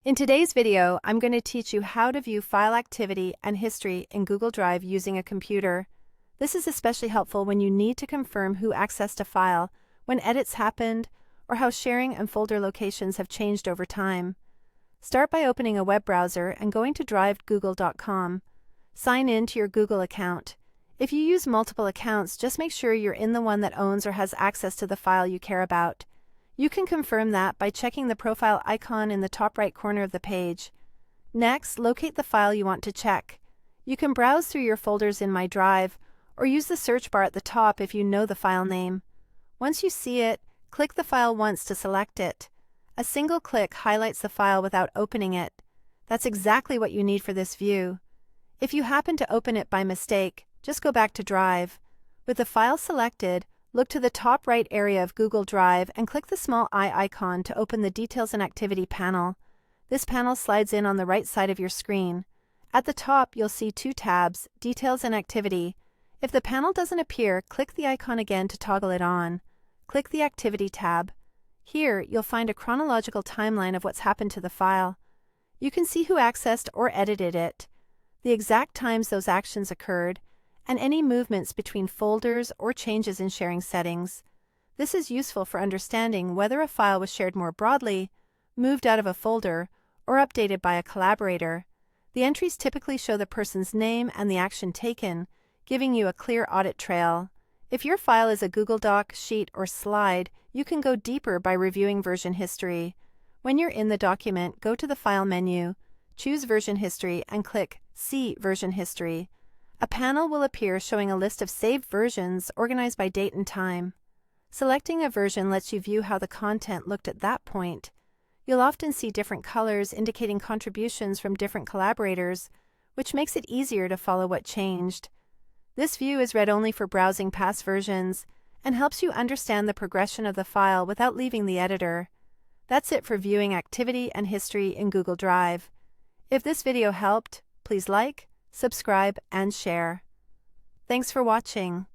In today's video, I'm going to teach you how to view file activity and history in Google Drive using a computer. This is especially helpful when you need to confirm who accessed a file, when edits happened, or how sharing and folder locations have changed over time. Start by opening a web browser and going to drive.google.com. Sign in to your Google account. If you use multiple accounts, just make sure you're in the one that owns or has access to the file you care about. You can confirm that by checking the profile icon in the top right corner of the page. Next, locate the file you want to check. You can browse through your folders in My Drive, or use the search bar at the top if you know the file name. Once you see it, click the file once to select it. A single click highlights the file without opening it. That's exactly what you need for this view. If you happen to open it by mistake, just go back to Drive. With the file selected, look to the top right area of Google Drive and click the small eye icon to open the Details and Activity panel. This panel slides in on the right side of your screen. At the top, you'll see two tabs, Details and Activity. If the panel doesn't appear, click the icon again to toggle it on. Click the Activity tab. Here, you'll find a chronological timeline of what's happened to the file. You can see who accessed or edited it, the exact times those actions occurred, and any movements between folders or changes in sharing settings. This is useful for understanding whether a file was shared more broadly, moved out of a folder, or updated by a collaborator. The entries typically show the person's name and the action taken, giving you a clear audit trail. If your file is a Google Doc, sheet, or slide, you can go deeper by reviewing version history. When you're in the document, go to the File menu, choose Version History, and click See Version History. A panel will appear showing a list of saved versions organized by date and time. Selecting a version lets you view how the content looked at that point. You'll often see different colors indicating contributions from different collaborators, which makes it easier to follow what changed. This view is read only for browsing past versions and helps you understand the progression of the file without leaving the editor. That's it for viewing activity and history in Google Drive. If this video helped, please like, subscribe, and share. Thanks for watching.